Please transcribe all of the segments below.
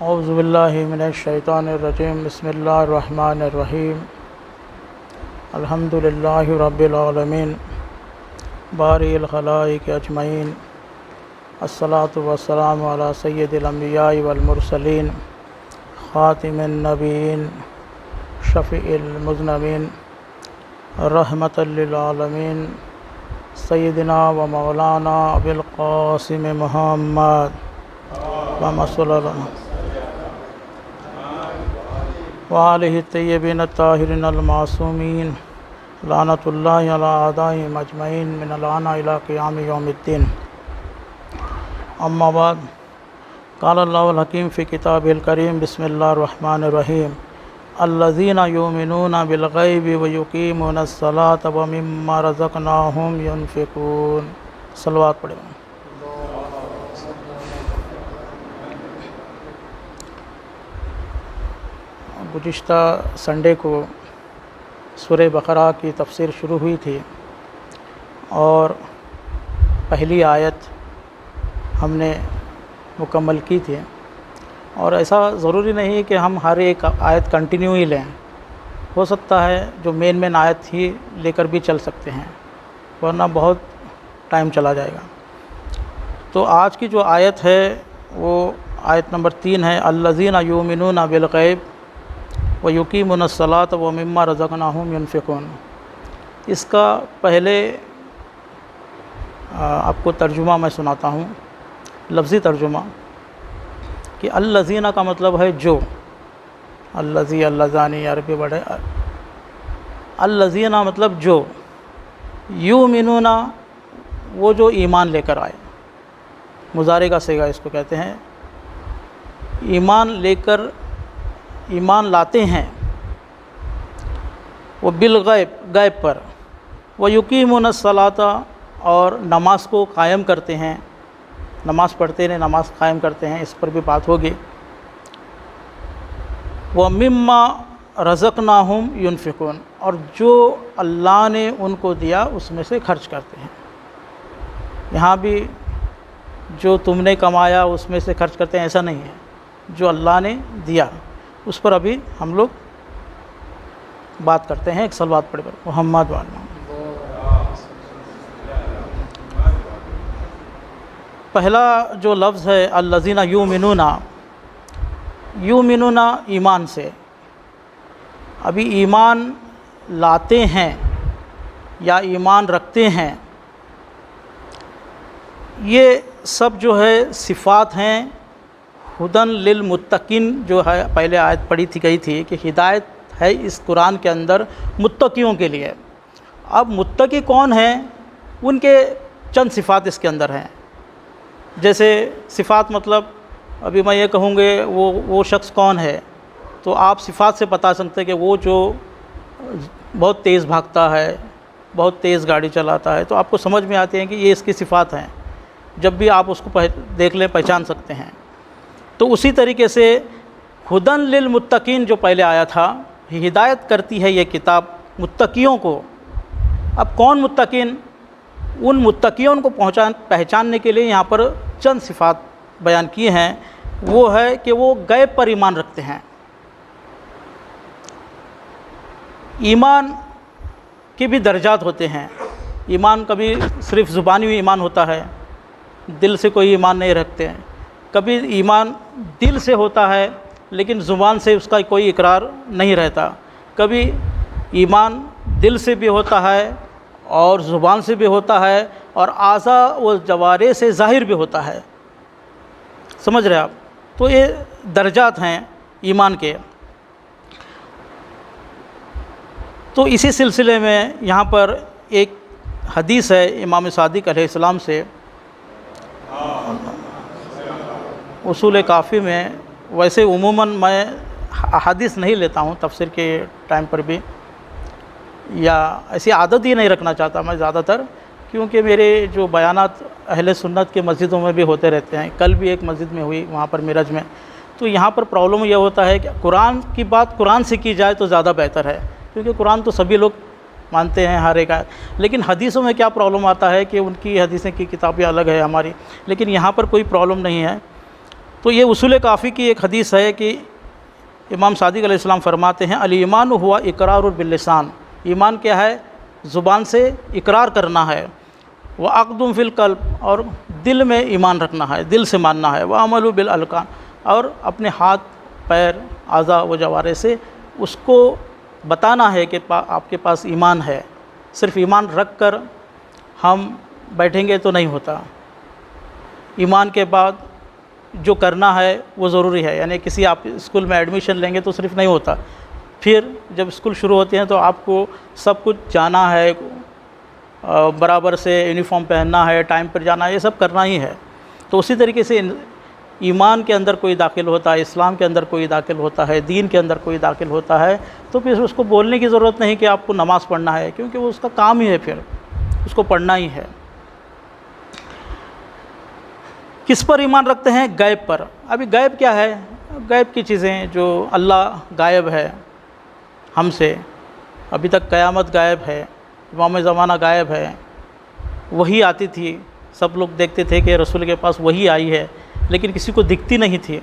اعوذ باللہ من الشیطان الرجیم بسم اللہ الرحمن الرحیم الحمد للہ رب العالمین باری الخلائق اجمعین الصلاۃ والسلام علی سید الانبیاء والمرسلین خاتم النبیین شفیع المذنبین رحمۃ للعالمین سیدنا و مولانا ابی القاسم محمد صلی اللہ وآلہ الطیبین الطاہرین المعصومین لعنۃ اللہ علی اعدائہم اجمعین من الآن الی قیام یوم الدین اما بعد قال اللہ الحکیم فی کتابہ الکریم بسم اللہ الرحمن الرحیم الذین یؤمنون بالغیب ویقیمون الصلاۃ ومما رزقناہم ینفقون۔ صلوات پڑھیں۔ گزشتہ سنڈے کو سورہ بقرہ کی تفسیر شروع ہوئی تھی اور پہلی آیت ہم نے مکمل کی تھی، اور ایسا ضروری نہیں کہ ہم ہر ایک آیت کنٹینیو ہی لیں، ہو سکتا ہے جو مین آیت ہی لے کر بھی چل سکتے ہیں، ورنہ بہت ٹائم چلا جائے گا۔ تو آج کی جو آیت ہے وہ آیت نمبر 3 ہے، الذین یؤمنون بالغیب ویقیمون الصلاۃ ومما رزقناہم ینفقون۔ اس کا پہلے آپ کو ترجمہ میں سناتا ہوں، لفظی ترجمہ، کہ الذین کا مطلب ہے جو، الذی اللذانی عربی بڑھے، الذین مطلب جو، یؤمنون وہ جو ایمان لے کر آئے، مضارع کا صیغہ اس کو کہتے ہیں، ایمان لے کر ایمان لاتے ہیں، وہ بالغیب غیب پر، وہ یقیمون الصلاۃ اور نماز کو قائم کرتے ہیں، نماز پڑھتے ہیں، نماز قائم کرتے ہیں، اس پر بھی بات ہوگی، وہ مما رزقناہم ینفقون، اور جو اللہ نے ان کو دیا اس میں سے خرچ کرتے ہیں۔ یہاں بھی جو تم نے کمایا اس میں سے خرچ کرتے ہیں ایسا نہیں ہے، جو اللہ نے دیا اس پر ابھی ہم لوگ بات کرتے ہیں۔ ایک صلوات پڑھ کر محمد والا۔ پہلا جو لفظ ہے الذین یؤمنون، یؤمنون ایمان سے، ابھی ایمان لاتے ہیں یا ایمان رکھتے ہیں، یہ سب جو ہے صفات ہیں ہدن للمتقین، جو ہے پہلے آیت پڑھی تھی گئی تھی کہ ہدایت ہے اس قرآن کے اندر متقیوں کے لیے۔ اب متقی کون ہیں، ان کے چند صفات اس کے اندر ہیں۔ جیسے صفات مطلب ابھی میں یہ کہوں گے وہ شخص کون ہے، تو آپ صفات سے بتا سکتے ہیں کہ وہ جو بہت تیز بھاگتا ہے، بہت تیز گاڑی چلاتا ہے، تو آپ کو سمجھ میں آتے ہیں کہ یہ اس کی صفات ہیں، جب بھی آپ اس کو دیکھ لیں پہچان سکتے ہیں۔ تو اسی طریقے سے ہدن للمتقین جو پہلے آیا تھا، ہدایت کرتی ہے یہ کتاب متقیوں کو۔ اب کون متقین، ان متقیوں کو پہچاننے کے لیے یہاں پر چند صفات بیان کی ہیں، وہ ہے کہ وہ غیب پر ایمان رکھتے ہیں۔ ایمان کے بھی درجات ہوتے ہیں، ایمان کبھی صرف زبانی ایمان ہوتا ہے، دل سے کوئی ایمان نہیں رکھتے ہیں، کبھی ایمان دل سے ہوتا ہے لیکن زبان سے اس کا کوئی اقرار نہیں رہتا، کبھی ایمان دل سے بھی ہوتا ہے اور زبان سے بھی ہوتا ہے اور اعضاء و جوارح سے ظاہر بھی ہوتا ہے۔ سمجھ رہے آپ؟ تو یہ درجات ہیں ایمان کے۔ تو اسی سلسلے میں یہاں پر ایک حدیث ہے امام صادق علیہ السلام سے، اصول کافی میں، ویسے عموماً میں احادیث نہیں لیتا ہوں تفسیر کے ٹائم پر بھی، یا ایسی عادت ہی نہیں رکھنا چاہتا میں زیادہ تر، کیونکہ میرے جو بیانات اہل سنت کے مسجدوں میں بھی ہوتے رہتے ہیں۔ کل بھی ایک مسجد میں ہوئی وہاں پر میرج میں، تو یہاں پر پرابلم یہ ہوتا ہے کہ قرآن کی بات قرآن سے کی جائے تو زیادہ بہتر ہے، کیونکہ قرآن تو سبھی لوگ مانتے ہیں ہر ایک آیت، لیکن حدیثوں میں کیا پرابلم آتا ہے کہ ان کی حدیثیں کی کتابیں الگ ہے ہماری، لیکن یہاں پر کوئی پرابلم نہیں ہے۔ تو یہ اصول کافی کی ایک حدیث ہے کہ امام صادق علیہ السلام فرماتے ہیں الایمان ہوا اقرار باللسان، ایمان کیا ہے؟ زبان سے اقرار کرنا ہے، وعقد فی القلب، اور دل میں ایمان رکھنا ہے، دل سے ماننا ہے، وعمل بالارکان، اور اپنے ہاتھ پیر اعضاء و جوارح سے اس کو بتانا ہے کہ آپ کے پاس ایمان ہے۔ صرف ایمان رکھ کر ہم بیٹھیں گے تو نہیں ہوتا، ایمان کے بعد جو کرنا ہے وہ ضروری ہے۔ یعنی کسی آپ اسکول میں ایڈمیشن لیں گے تو صرف نہیں ہوتا، پھر جب اسکول شروع ہوتے ہیں تو آپ کو سب کچھ جانا ہے، برابر سے یونیفارم پہننا ہے، ٹائم پر جانا ہے، یہ سب کرنا ہی ہے۔ تو اسی طریقے سے ایمان کے اندر کوئی داخل ہوتا ہے، اسلام کے اندر کوئی داخل ہوتا ہے، دین کے اندر کوئی داخل ہوتا ہے، تو پھر اس کو بولنے کی ضرورت نہیں کہ آپ کو نماز پڑھنا ہے، کیونکہ وہ اس کا کام ہی ہے، پھر اس کو پڑھنا ہی ہے۔ کس پر ایمان رکھتے ہیں؟ غیب پر۔ ابھی غیب کیا ہے؟ غیب کی چیزیں جو اللہ غائب ہے ہم سے، ابھی تک قیامت غائب ہے، امام زمانہ غائب ہے، وحی آتی تھی، سب لوگ دیکھتے تھے کہ رسول کے پاس وحی آئی ہے، لیکن کسی کو دکھتی نہیں تھی،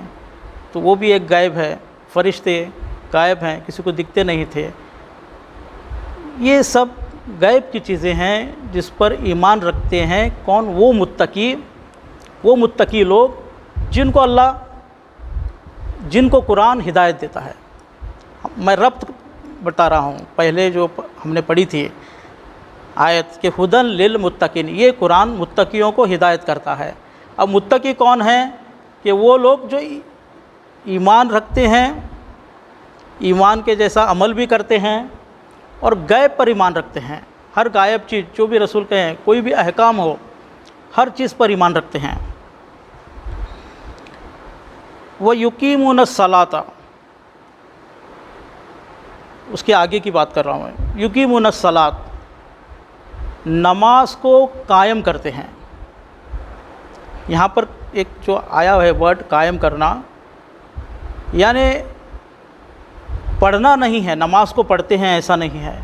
تو وہ بھی ایک غائب ہے۔ فرشتے غائب ہیں، کسی کو دکھتے نہیں تھے۔ یہ سب غیب کی چیزیں ہیں جس پر ایمان رکھتے ہیں کون؟ وہ متقی لوگ جن کو قرآن ہدایت دیتا ہے۔ میں ربط بتا رہا ہوں، پہلے جو ہم نے پڑھی تھی آیت کہ ہدن للمتقین، یہ قرآن متقیوں کو ہدایت کرتا ہے۔ اب متقی کون ہیں؟ کہ وہ لوگ جو ایمان رکھتے ہیں، ایمان کے جیسا عمل بھی کرتے ہیں، اور غیب پر ایمان رکھتے ہیں۔ ہر غائب چیز جو بھی رسول کہیں، کوئی بھی احکام ہو، ہر چیز پر ایمان رکھتے ہیں۔ وَيُقِيمُونَ الصَّلَاةَ، اس کے آگے کی بات کر رہا ہوں میں۔ یقیمون الصلاۃ، نماز کو قائم کرتے ہیں۔ یہاں پر ایک جو آیا ہے ورڈ قائم کرنا، یعنی پڑھنا نہیں ہے، نماز کو پڑھتے ہیں ایسا نہیں ہے،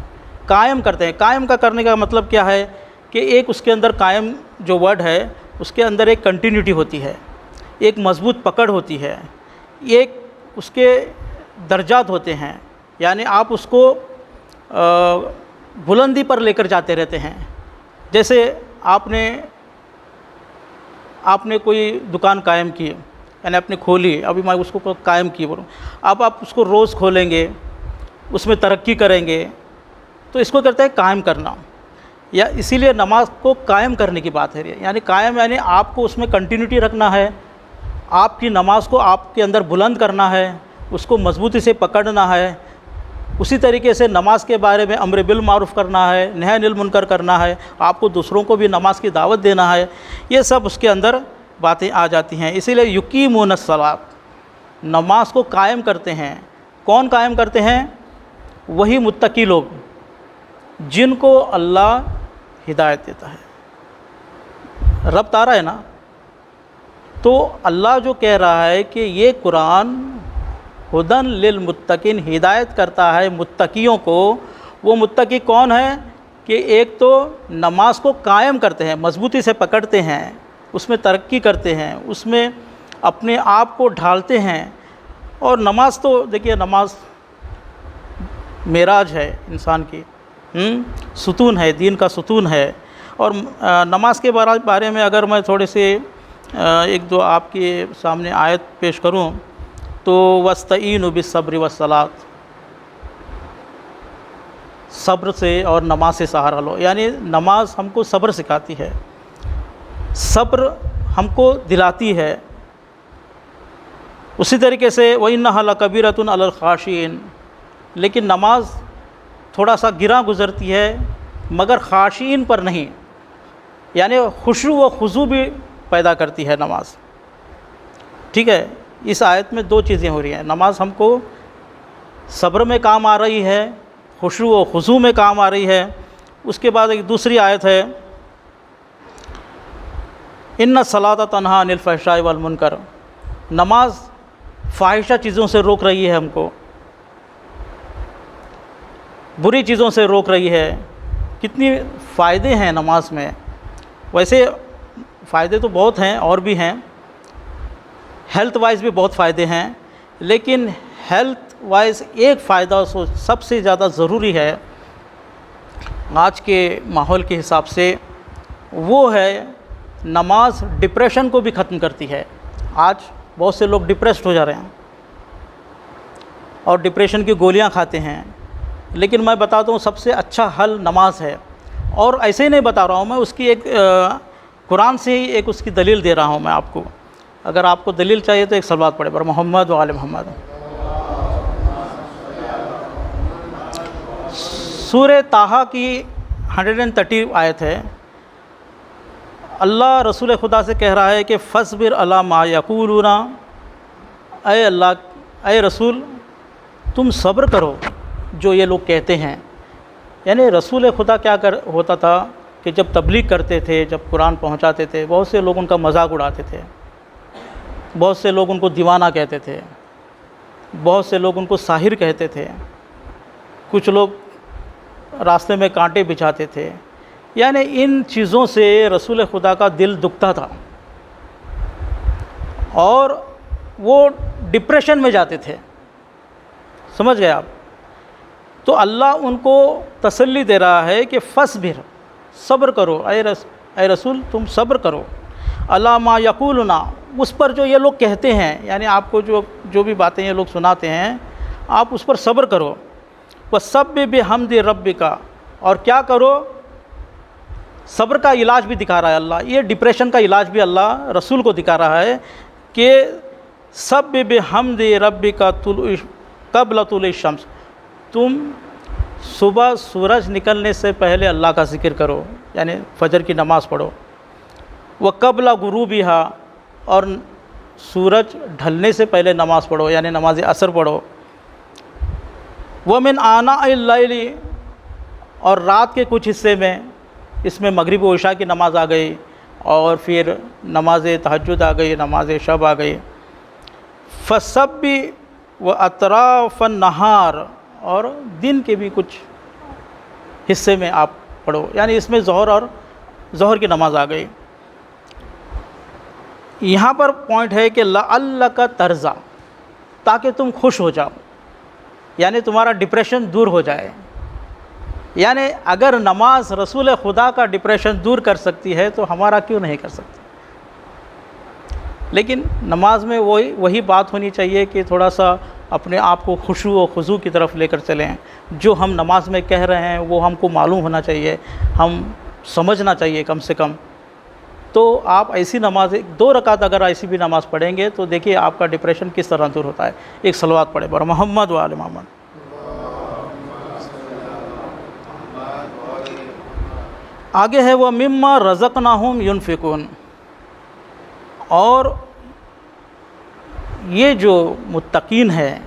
قائم کرتے ہیں۔ قائم کا کرنے کا مطلب کیا ہے کہ ایک اس کے اندر قائم جو ورڈ ہے اس کے اندر ایک کنٹینیوٹی ہوتی ہے، ایک مضبوط پکڑ ہوتی ہے، ایک اس کے درجات ہوتے ہیں، یعنی آپ اس کو بلندی پر لے کر جاتے رہتے ہیں۔ جیسے آپ نے کوئی دکان قائم کی، یعنی آپ نے کھولی، ابھی میں اس کو قائم کی بولوں، اب آپ اس کو روز کھولیں گے، اس میں ترقی کریں گے، تو اس کو کہتے ہیں قائم کرنا۔ یا اسی لیے نماز کو قائم کرنے کی بات ہے، یعنی قائم یعنی آپ کو اس میں کنٹینیوٹی رکھنا ہے، آپ کی نماز کو آپ کے اندر بلند کرنا ہے، اس کو مضبوطی سے پکڑنا ہے۔ اسی طریقے سے نماز کے بارے میں امر بالمعروف کرنا ہے، نہی عن المنکر کرنا ہے، آپ کو دوسروں کو بھی نماز کی دعوت دینا ہے، یہ سب اس کے اندر باتیں آ جاتی ہیں۔ اسی لیے یقیمون الصلاۃ، نماز کو قائم کرتے ہیں۔ کون قائم کرتے ہیں؟ وہی متقی لوگ جن کو اللہ ہدایت دیتا ہے۔ ربط آ رہا ہے نا؟ تو اللہ جو کہہ رہا ہے کہ یہ قرآن ہدن للمتقین، ہدایت کرتا ہے متقیوں کو۔ وہ متقی کون ہے؟ کہ ایک تو نماز کو قائم کرتے ہیں، مضبوطی سے پکڑتے ہیں، اس میں ترقی کرتے ہیں، اس میں اپنے آپ کو ڈھالتے ہیں۔ اور نماز تو دیکھیے، نماز معراج ہے انسان کی، ستون ہے، دین کا ستون ہے۔ اور نماز کے بارے میں اگر میں تھوڑے سے ایک دو آپ کے سامنے آیت پیش کروں تو وَاسْتَعِینُوا بِالصَّبْرِ وَالصَّلَاةِ، صبر سے اور نماز سے سہارا لو، یعنی نماز ہم کو صبر سکھاتی ہے، صبر ہم کو دلاتی ہے۔ اسی طریقے سے وَإِنَّهَا لَكَبِيرَةٌ عَلَى الْخَاشِعِينَ، لیکن نماز تھوڑا سا گراں گزرتی ہے مگر خاشعین پر نہیں، یعنی خشوع و خضوع بھی پیدا کرتی ہے نماز۔ ٹھیک ہے، اس آیت میں دو چیزیں ہو رہی ہیں، نماز ہم کو صبر میں کام آ رہی ہے، خشوع و خضوع میں کام آ رہی ہے۔ اس کے بعد ایک دوسری آیت ہے ان الصلاۃ تنہی عن الفحشاء والمنکر، نماز فاحشہ چیزوں سے روک رہی ہے، ہم کو بری چیزوں سے روک رہی ہے۔ کتنی فائدے ہیں نماز میں، ویسے فائدے تو بہت ہیں اور بھی ہیں، ہیلتھ وائز بھی بہت فائدے ہیں، لیکن ہیلتھ وائز ایک فائدہ سب سے زیادہ ضروری ہے آج کے ماحول کے حساب سے، وہ ہے نماز ڈپریشن کو بھی ختم کرتی ہے۔ آج بہت سے لوگ ڈپریسڈ ہو جا رہے ہیں اور ڈپریشن کی گولیاں کھاتے ہیں، لیکن میں بتاتا ہوں سب سے اچھا حل نماز ہے۔ اور ایسے ہی نہیں بتا رہا ہوں میں، اس کی ایک قرآن سے ہی ایک اس کی دلیل دے رہا ہوں میں آپ کو۔ اگر آپ کو دلیل چاہیے تو ایک صلوات پڑھے بر محمد و آل محمد۔ سورہ طٰہٰ کی 130 آیت ہے۔ اللہ رسول خدا سے کہہ رہا ہے کہ فَاصْبِرْ عَلَىٰ مَا يَقُولُونَ، اے اللہ، اے رسول تم صبر کرو جو یہ لوگ کہتے ہیں۔ یعنی رسول خدا کیا ہوتا تھا کہ جب تبلیغ کرتے تھے، جب قرآن پہنچاتے تھے، بہت سے لوگ ان کا مذاق اڑاتے تھے، بہت سے لوگ ان کو دیوانہ کہتے تھے، بہت سے لوگ ان کو ساحر کہتے تھے، کچھ لوگ راستے میں کانٹے بچھاتے تھے۔ یعنی ان چیزوں سے رسول خدا کا دل دکھتا تھا اور وہ ڈپریشن میں جاتے تھے۔ سمجھ گئے آپ؟ تو اللہ ان کو تسلی دے رہا ہے کہ فَاصْبِرْ، صبر کرو، اے رسول تم صبر کرو، عَلَىٰ مَا يَقُولُونَ، اس پر جو یہ لوگ کہتے ہیں، یعنی آپ کو جو بھی باتیں یہ لوگ سناتے ہیں آپ اس پر صبر کرو۔ وَسَبِّحْ بِحَمْدِ رَبِّكَ، اور کیا کرو، صبر کا علاج بھی دکھا رہا ہے اللہ، یہ ڈپریشن کا علاج بھی اللہ رسول کو دکھا رہا ہے کہ سَبِّحْ بِحَمْدِ رَبِّكَ قبل طلوع الشمس، تم صبح سورج نکلنے سے پہلے اللہ کا ذکر کرو، یعنی فجر کی نماز پڑھو۔ وقبل غروبها، اور سورج ڈھلنے سے پہلے نماز پڑھو، یعنی نماز عصر پڑھو۔ ومن آناء اللیل، اور رات کے کچھ حصے میں، اس میں مغرب و عشاء کی نماز آ گئی، اور پھر نماز تہجد آ گئی، نماز شب آ گئی۔ فَسَبِّحْ وَأَطْرَافَ النَّهَارِ، اور دن کے بھی کچھ حصے میں آپ پڑھو، یعنی اس میں ظہر کی نماز آ گئی۔ یہاں پر پوائنٹ ہے کہ لَعَلَّكَ تَرْضَىٰ، تاکہ تم خوش ہو جاؤ، یعنی تمہارا ڈپریشن دور ہو جائے۔ یعنی اگر نماز رسول خدا کا ڈپریشن دور کر سکتی ہے تو ہمارا کیوں نہیں کر سکتی؟ لیکن نماز میں وہی بات ہونی چاہیے کہ تھوڑا سا اپنے آپ کو خشوع و خضوع کی طرف لے کر چلیں۔ جو ہم نماز میں کہہ رہے ہیں وہ ہم کو معلوم ہونا چاہیے، ہم سمجھنا چاہیے کم سے کم۔ تو آپ ایسی نماز 2 رکعت اگر ایسی بھی نماز پڑھیں گے تو دیکھیے آپ کا ڈپریشن کس طرح دور ہوتا ہے۔ ایک صلوات پڑھے بر محمد و آل محمد۔ آگے ہے وہ مما رزقناہم ينفقون، اور یہ جو متقین ہیں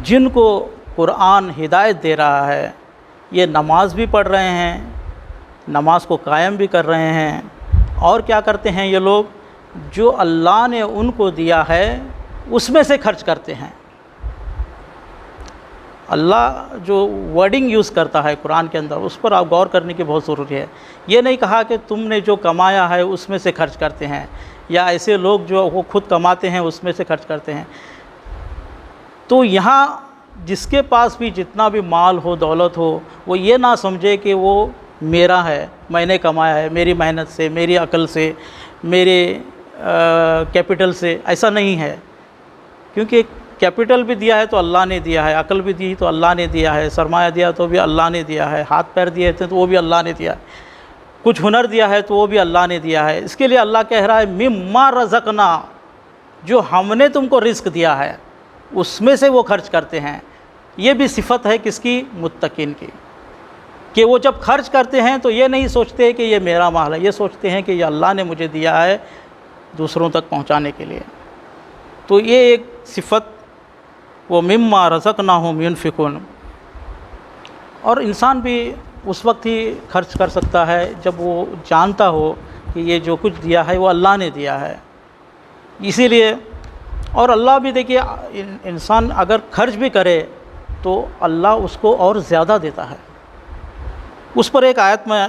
جن کو قرآن ہدایت دے رہا ہے، یہ نماز بھی پڑھ رہے ہیں، نماز کو قائم بھی کر رہے ہیں، اور کیا کرتے ہیں یہ لوگ، جو اللہ نے ان کو دیا ہے اس میں سے خرچ کرتے ہیں۔ اللہ جو ورڈنگ یوز کرتا ہے قرآن کے اندر، اس پر آپ غور کرنے کی بہت ضروری ہے۔ یہ نہیں کہا کہ تم نے جو کمایا ہے اس میں سے خرچ کرتے ہیں، یا ایسے لوگ جو وہ خود کماتے ہیں اس میں سے خرچ کرتے ہیں۔ تو یہاں جس کے پاس بھی جتنا بھی مال ہو، دولت ہو، وہ یہ نہ سمجھے کہ وہ میرا ہے، میں نے کمایا ہے، میری محنت سے، میری عقل سے، میرے کیپٹل سے، ایسا نہیں ہے۔ کیونکہ کیپٹل بھی دیا ہے تو اللہ نے دیا ہے، عقل بھی دی تو اللہ نے دیا ہے، سرمایہ دیا تو بھی اللہ نے دیا ہے، ہاتھ پیر دیے تھے تو وہ بھی اللہ نے دیا ہے، کچھ ہنر دیا ہے تو وہ بھی اللہ نے دیا ہے۔ اس کے لیے اللہ کہہ رہا ہے مما رزقنا، جو ہم نے تم کو رزق دیا ہے اس میں سے وہ خرچ کرتے ہیں۔ یہ بھی صفت ہے کس کی؟ متقین کی، کہ وہ جب خرچ کرتے ہیں تو یہ نہیں سوچتے کہ یہ میرا مال ہے، یہ سوچتے ہیں کہ یہ اللہ نے مجھے دیا ہے دوسروں تک پہنچانے کے لیے۔ تو یہ ایک صفت وہ مما رزقناہم ينفقون۔ اور انسان بھی اس وقت ہی خرچ کر سکتا ہے جب وہ جانتا ہو کہ یہ جو کچھ دیا ہے وہ اللہ نے دیا ہے۔ اسی لیے، اور اللہ بھی دیکھیے انسان اگر خرچ بھی کرے تو اللہ اس کو اور زیادہ دیتا ہے۔ اس پر ایک آیت میں،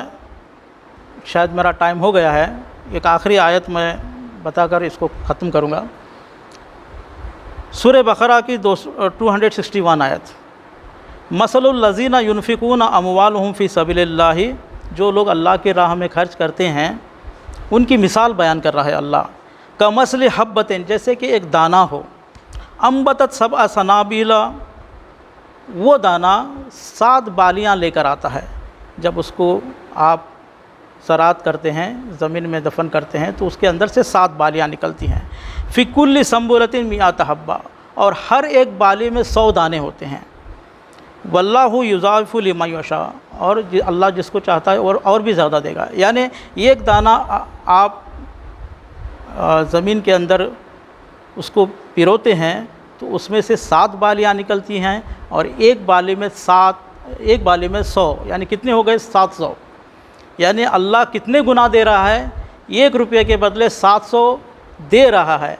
شاید میرا ٹائم ہو گیا ہے، ایک آخری آیت میں بتا کر اس کو ختم کروں گا۔ سورہ بقرہ کی 261 آیت، مثل الذین ینفقون اموالہم فی سبیل اللہ، جو لوگ اللہ کے راہ میں خرچ کرتے ہیں ان کی مثال بیان کر رہا ہے اللہ، کمثل حبۃ، جیسے کہ ایک دانہ ہو، انبتت سبع سنابل، وہ دانہ 7 بالیاں لے کر آتا ہے، جب اس کو آپ زراعت کرتے ہیں، زمین میں دفن کرتے ہیں تو اس کے اندر سے 7 بالیاں نکلتی ہیں، فی کل سنبلۃ مئۃ حبۃ، اور ہر ایک بالی میں 100 دانے ہوتے ہیں، واللہ یضاعف لمن یشاء، اور اللہ جس کو چاہتا ہے اور بھی زیادہ دے گا۔ یعنی ایک دانہ آپ زمین کے اندر اس کو پیروتے ہیں تو اس میں سے 7 بالیاں نکلتی ہیں، اور ایک بالی میں 100، یعنی کتنے ہو گئے؟ 700۔ یعنی اللہ کتنے گنا دے رہا ہے؟ 1 روپے کے بدلے 700 دے رہا ہے،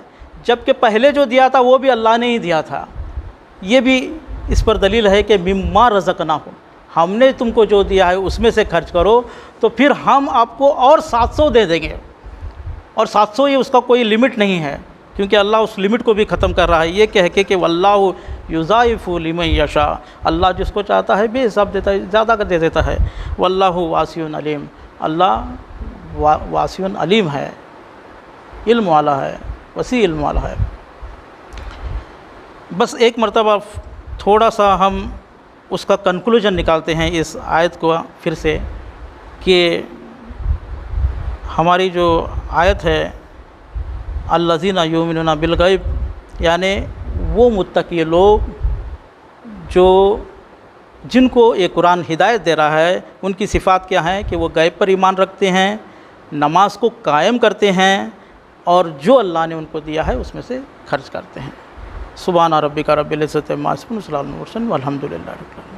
جبکہ پہلے جو دیا تھا وہ بھی اللہ نے ہی دیا تھا۔ یہ بھی اس پر دلیل ہے کہ مما رزقناہم، ہم نے تم کو جو دیا ہے اس میں سے خرچ کرو، تو پھر ہم آپ کو اور 700 دے دیں گے، اور 700 یہ اس کا کوئی لمٹ نہیں ہے، کیونکہ اللہ اس لمٹ کو بھی ختم کر رہا ہے، یہ کہہ کے کہ واللہ یضاعف لمن یشاء، اللہ جس کو چاہتا ہے بے حساب دیتا ہے، زیادہ کر دے دیتا ہے، واللہ واسع علیم، اللہ واسع علیم ہے، علم والا ہے، وسیع علم والا ہے۔ بس ایک مرتبہ تھوڑا سا ہم اس کا کنکلوژن نکالتے ہیں اس آیت کو پھر سے، کہ ہماری جو آیت ہے الذین یؤمنون بالغیب، یعنی وہ متقی لوگ جن کو یہ قرآن ہدایت دے رہا ہے، ان کی صفات کیا ہیں کہ وہ غیب پر ایمان رکھتے ہیں، نماز کو قائم کرتے ہیں، اور جو اللہ نے ان کو دیا ہے اس میں سے خرچ کرتے ہیں۔ سبحان ربک رب العزۃ عما یصفون، وسلام علی المرسلین، والحمد للہ رب العالمین۔